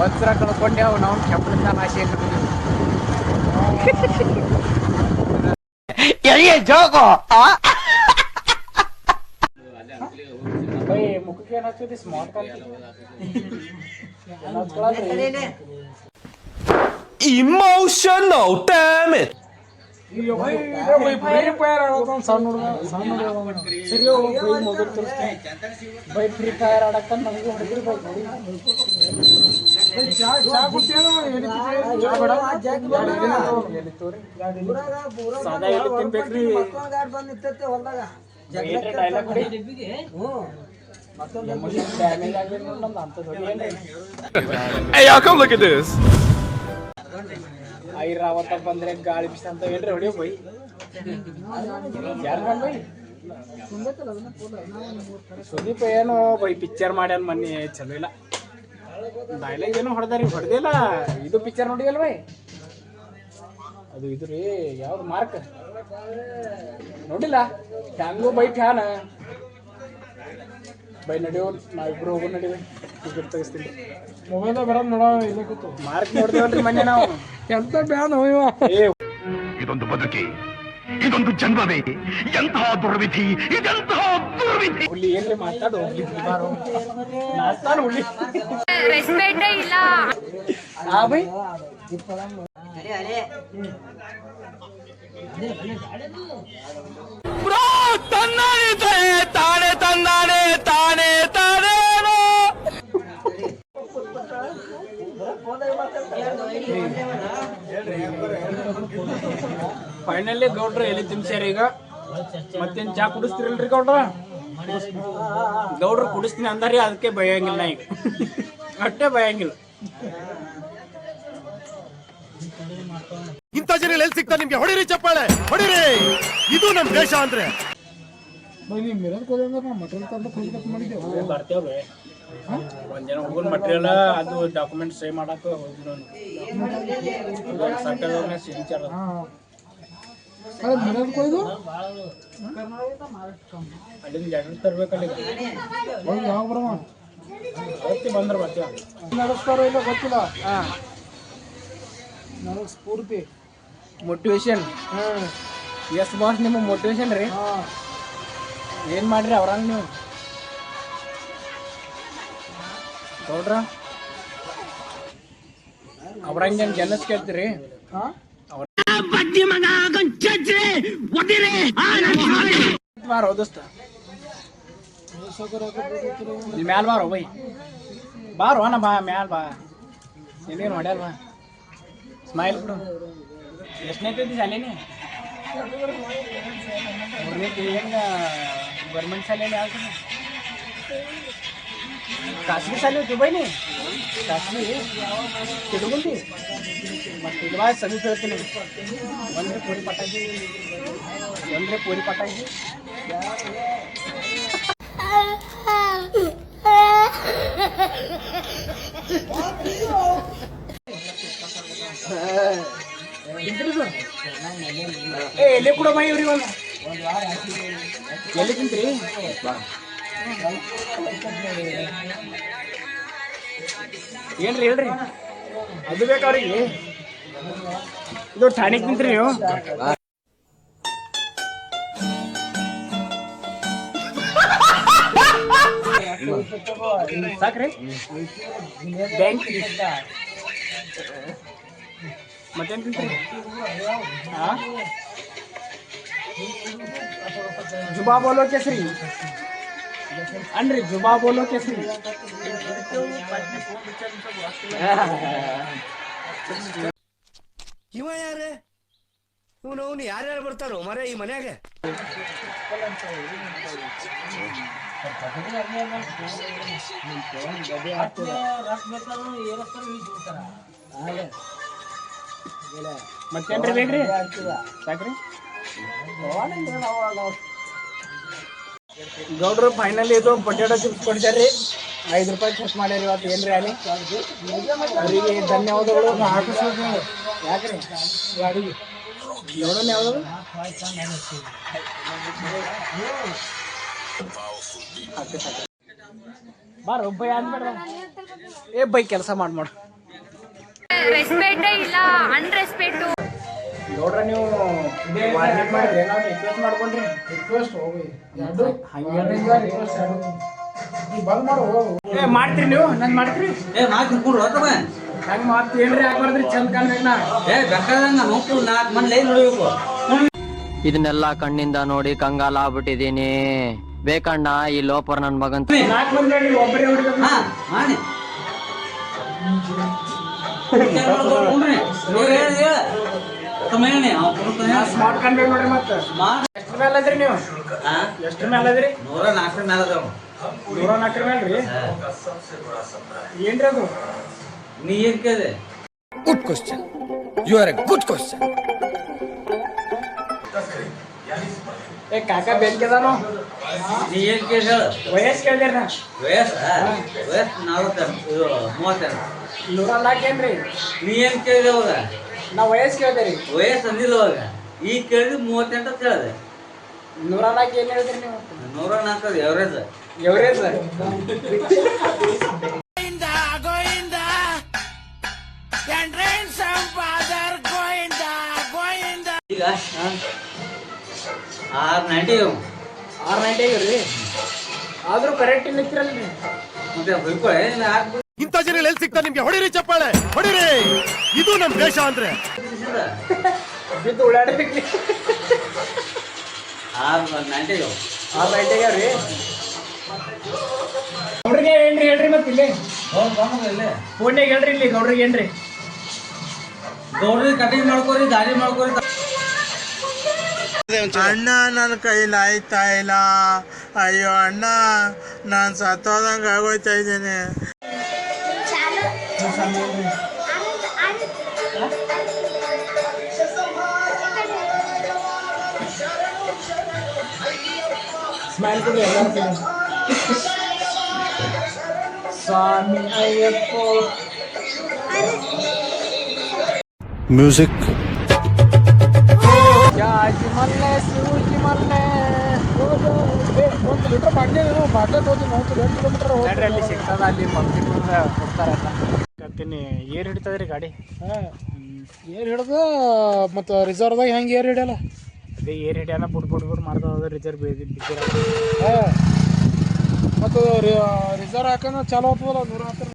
ವಜ್ರ ಕಳ್ಕೊಂಡೆವು ನಾವು ಕೆಂಪಲಿಂದ ನಾಶಿ ಜೋಗೋ ಬೈ ಮುಖಕ್ಕೆ ಏನು ಹಚ್ಚಿದ್ರಿ ಸ್ಮಾರ್ಟ್ Emotional, damn it! ಬೈ ಫ್ರೀ ಫೈರ್ ಆಡಕ್ಕ ನಮಗೂ ಹೊಡೆದ್ರಿ ಬೈ Hey, y'all, come look at this. ಐರಾವತ್ತ ಬಂದ್ರೆ ಗಾಳಿ ಬಿಸಿ ಅಂತ ಹೇಳ್ರಿ ಹೊಡಿಯೋ ಬೈ ಯಾರು ಬೈ ಸುದೀಪ್ ಏನು ಬೈ ಪಿಕ್ಚರ್ ಮಾಡ್ಯಾನ ಮೊನ್ನೆ ಚಲೋ ಇಲ್ಲ ಡೈಲಾಗ್ ಏನೋ ಹೊಡೆದಿಲ್ಲ ಇದು ಪಿಕ್ಚರ್ ನೋಡಿಯಲ್ಲ ಬೈ ಅದು ಇದು ರೀ ಯಾವ್ದು ಮಾರ್ಕ್ ನೋಡಿಲ್ಲ ಹ್ಯಾಂಗೋ ಬೈ ಫ್ಯಾನ್ ಬೈ ನಡೆಯೋ ನಾವಿಬ್ರು ಹೋಗೋ ನಡಿ ಬೈ ಟಿಕೆಟ್ ತೆಗಿಸ್ತೀನಿ ಮೊಬೈಲ್ದಾಗ ಬರೋದು ನೋಡೋ ಇದಕ್ಕಿತ್ತು ಮಾರ್ಕ್ ನೋಡ್ದೇವಲ್ರಿ ಮೊನ್ನೆ ನಾವು ಎಂತ ಬ್ಯಾನ್ ಹೋಯ್ವ ಇದೊಂದು ಬದುಕಿ ಇದೊಂದು ಜನ್ಮವೇ ಎಂತಹ ದುರ್ವಿಧಿ ಇದೆಂತಹ ದುರ್ವಿಧಿ ಹುಲಿ ಏನ್ರಿ ಮಾತಾಡು ಹೋಗ್ಲಿ ಬಾರೋ ನಾಸ್ತಾನು ಹುಲಿ ರೆಸ್ಪೆಕ್ಟ್ ಇಲ್ಲ ಆ by Bro, tannane taane finally ಗೌಡ್ರ ಎಲ್ಲಿ ತಿನ್ಸ್ಯಾರ ಈಗ ಮತ್ತೇನ್ ಚಾ ಕುಡಿಸ್ತಿರಲ್ರಿ ಗೌಡ್ರ ಗೌಡ್ರು ಕುಡಿಸ್ತೀನಿ ಅಂದಾರಿ ಅದಕ್ಕೆ ಭಯಂಗಿಲ್ಲ ಈಗ ಅಷ್ಟೇ ಭಯಂಗಿಲ್ಲ ಇಂಥ ಜನ ಎಲ್ಲಿ ಸಿಗ್ತಾ ನಿಮ್ಗೆ ಹೊಡಿರಿ ಚಪ್ಪಾಳೆ ಹೊಡಿರಿ ಇದು ನಮ್ ದೇಶ ಅಂದ್ರೆ ಬರ್ತೇವ್ರಿ ಒಂದ್ ಜನ ಹುಡುಗನ್ ಮಟೀರಿಯಲ್ ಅದು ಡಾಕ್ಯುಮೆಂಟ್ ಸೇ ಮಾಡಾಕ ಸರ್ಕಾರದವ್ರನ್ನ ಸಿಗ್ತಾರ ಅಲ್ಲಿಂದ ಜನರು ತರ್ಬೇಕಲ್ಲಿ ಬಂದ್ರ ಬರ್ತೀವ ನಡೆಸ್ತಾರೋ ಇಲ್ಲ ಗೊತ್ತಿಲ್ಲ ನನಗೆ ಸ್ಫೂರ್ತಿ ಮೋಟಿವೇಶನ್ ಎಸ್ ಬಾಸ್ ನಿಮ್ಮ ಮೋಟಿವೇಶನ್ ರೀ ಏನ್ ಮಾಡ್ರಿ ಅವ್ರಂಗ ನೀವು ಗೌಡ್ರ ಅವ್ರಂಗ ಏನ್ ಜನಸ್ ಕೇಳ್ತೀರಿ ಬಾರೋ ದೋಸ್ತ ಮ್ಯಾಲ ಬಾರೋ ಬೈ ಬಾರೋ ಅಣ್ಣ ಬಾ ಮ್ಯಾಲ ಬಾ ಏನೇನು ಹೊಡ್ಯಾರ ಬಾ ಸ್ಮೈಲ್ ಬಿಡು ಎಷ್ಟನೇ ಐತಿ ಶಾಲೆನೇ ಹೆಂಗ ಗೌರ್ಮೆಂಟ್ ಶಾಲೆಯಲ್ಲಿ ಯಾವ ಖಾಸಗಿ ಶಾಲೆ ಹೋಯ್ತು ಬೈನಿ ಖಾಸಗಿ ತಿಳ್ಕೊಂಡಿ ಮತ್ತೆ ಇಲ್ವಾ ಸಮೀಪ ಹೇಳ್ತೀನಿ ಒಂದ್ರೆ ಪೂರಿ ಪಟಾಕಿ ಎಲ್ಲಿ ಕೂಡ ಬೈ ಇವ್ರಿ ಒಂದು ಎಲ್ಲಿ ತಿಂತ್ರಿ ಏನ್ರಿ ಹೇಳ್ರಿ ಅದು ಬೇಕವ್ರಿಗೆ ಇದು ಠಾಣಿಕ್ ತಿಂತ್ರಿ ನೀವು ಸಾಕ್ರಿ ಬ್ಯಾಂಕ್ ಮತ್ತೇನ್ ತಿಂತ್ರಿ ಜುಬಾ ಬೋಲೋ ಕೇಸರಿ ಅನ್ರಿ ಜುಬಾ ಬೋಲೋ ಕೇಸರಿ ಇವ ಯಾರೇ ಇವನು ಯಾರ್ಯಾರು ಬರ್ತಾರೋ ಮರ ಈ ಮನ್ಯಾಗ ಮತ್ತೇನ್ರಿ ಬೇಕ್ರಿ ಸಾಕ್ರಿ ಗೌಡ್ರು ಫೈನಲಿ ಇದು ಪೊಟ್ಯಾಟೊ ಚಿಪ್ಸ್ ಕೊಡ್ತಾರ್ರಿ 5 ರೂಪಾಯಿ ಖರ್ಚು ಮಾಡ್ಯಾರ ಇವತ್ತು ಏನ್ರಿ ಅಲ್ಲಿ ಅವರಿಗೆ ಧನ್ಯವಾದಗಳು ಯಾಕ್ರಿ ಗಾಡಿಗೆ ನೋಡೋಣ ಯಾವ್ದು ಬಾರ ಬೈ ಅಂದ್ಬೇಡ ಏ ಬೈ ಕೆಲಸ ಮಾಡು ರೆಸ್ಪೆಕ್ಟೇ ಇಲ್ಲ, ಅನ್ರೆಸ್ಪೆಕ್ಟು. ನೋಡ್ರ ನೀವು ವಾರ್ನಿಂಗ್ ಮಾಡಿರಿ, ನಾವು ರಿಕ್ವೆಸ್ಟ್ ಮಾಡ್ಕೊಂಡ್ರಿ. ರಿಕ್ವೆಸ್ಟ್ ಹೋಗಿ ಎರಡು ಹಂಗೆ ರಿಕ್ವೆಸ್ಟ್ ಎರಡು ನೀ ಬಂದ್ ಮಾಡು ಹೋಗು. ಮಾಡ್ತೀರಿ ನೀವು ನಂಗೆ ಮಾಡ್ತೀರಿ ನಾಲ್ಕು ಕೊಡು ಅಥವಾ ಹಂಗೆ ಮಾತು ಏನ್ರಿ ಹಾಕ್ಬಾರ್ದ್ರಿ ಚಂದ ಕಾಣ್ಬೇಕು ನಾ ಬೇಕಾದಂಗ ನೋಡ್ಕೊಂಡು 4 ಮಂದಿ ಲೈನ್ ನೋಡ್ಬೇಕು. ಇದನ್ನೆಲ್ಲ ಕಣ್ಣಿಂದ ನೋಡಿ ಕಂಗಾಲ ಆಗ್ಬಿಟ್ಟಿದೀನಿ. ಬೇಕಣ್ಣ ಈ ಲೋಪರ್ ನನ್ ಮಗನ್ 4 ಮಂದಿ ಹೇಳಿ ಒಬ್ಬರೇ ಹೊಡಿಬೇಕು. ಹಾ ಮಾಡಿ ಸ್ಮಾರ್ಟ್ ಕಾಣ್ಬೇಕು ನೋಡ್ರಿ ಮತ್ತೆ. ಎಷ್ಟ್ರ ಮೇಲೆ ಅದ್ರಿ ನೀವು? ಎಷ್ಟ್ರ ಮೇಲೆ ಅದ್ರಿ? 104 ಮೇಲೆ ಅದಾವ. 104 ಮೇಲೆ ರೀ? ಏನ್ರಿ ಅದು? ನೀ ಏನ್ ಕೇಳಿದೆ? Good question, you are a good question. ಏ ಕಾಕ ಬೆಂಕಿದಾನು ನೀ ಏನ್ ಕೇಳಿ ಹೇಳು. ವಯಸ್ಸು ಕೇಳಿದ್ರಿ ನಾ. ವಯಸ್ಸು 32 104 ಏನ್ರಿ? ನೀ ಏನ್ ಕೇಳಿದೆ ಅವಾಗ? ನಾ ವಯಸ್ಸು ಕೇಳ್ದೆ ರೀ. ವಯಸ್ಸು ಅಂದಿಲ್ಲ ಅವಾಗ. ಈಗ ಕೇಳಿದ್ರೆ 38 ಅಂತ ಹೇಳಿದೆ. 104 ಏನ್ ಹೇಳಿದ್ರಿ ನೀವು? 104 ಎವರೇಜ್. ಎವರೇಜ್ ಈಗ 690 690 ರೀ. ಆದ್ರೂ ಕರೆಕ್ಟ್ ನಿಂತಿರಲ್ರಿ. ಮತ್ತೆ ಬೈಕೊಳ್ಳೆ ಇಂಥ ಜನ ಎಲ್ಲಿ ಸಿಗ್ತಾರೆ ನಿಮ್ಗೆ? ಹೊಡಿರಿ ಚಪ್ಪಾಳೆ, ಹೊಡಿರಿ. ಇದು ನಮ್ ದೇಶ ಅಂದ್ರೆ. ಬಿದ್ದು ಉಳ್ಳಾಡ್ರಿ. 690 690 ರೀ. ಗೌಡ್ರಿಗೆ ಏನ್ರಿ ಹೇಳ್ರಿ ಮತ್ತೆ ಇಲ್ಲಿ ಫೋನ್ಯಾಗ ಹೇಳ್ರಿ ಇಲ್ಲಿ ಗೌಡ್ರಿಗೆ ಏನ್ರಿ? ಗೌಡ್ರಿ ಕಟಿಂಗ್ ಮಾಡ್ಕೋರಿ, ದಾರಿ ಮಾಡ್ಕೋರಿ. ಅಣ್ಣ ನನ್ನ ಕೈಲಿ ಆಯ್ತಾ ಇಲ್ಲ. ಅಯ್ಯೋ ಅಣ್ಣ, ನಾನು ಸತ್ತೋದಂಗ ಆಗೋಯ್ತಾ ಇದ್ದೇನೆ. ಸ್ಮೈಲ್ ಕೊಡಿ ಎಲ್ಲರೂ. ಸ್ವಾಮಿ ಅಯ್ಯಪ್ಪ. ಮ್ಯೂಸಿಕ್. ಜಾಜಿ ಮಲ್ಲೆ ಸೂಜಿ ಮಲ್ಲೆ. ಒಂದು ಲೀಟ್ರ್ ಬಾಟ್ಲಿ ಬಾಟ್ಲಿ ತೋತೀನಿ 2 ಕಿಲೋಮೀಟರ್ ನೋಡ್ರಿ ಅಲ್ಲಿ ಸಿಗ್ತದ, ಅಲ್ಲಿ ಪಂಪ್ಕಿಟ್ ಕೊಡ್ತಾರಲ್ಲ. ಕತ್ತೀನಿ ಏರ್ ಹಿಡಿತದ್ರಿ ಗಾಡಿ. ಏರ್ ಹಿಡ್ದು ಮತ್ತು ರಿಸರ್ವ್ದಾಗ ಹೆಂಗೆ ಏರ್ ಹಿಡಿಯಲ್ಲ. ಅದೇ ಏರ್ ಹಿಡಿಯಲ್ಲ ಬುಡ್ ಮಾಡ್ತದ ರಿಸರ್ವ್ ಬಿದ್ದಿರ. ಹಾಂ ಮತ್ತು ರಿಸರ್ವ್ ಹಾಕೋಣ ಚಾಲು ಆಗ್ತದಲ್ಲ 110.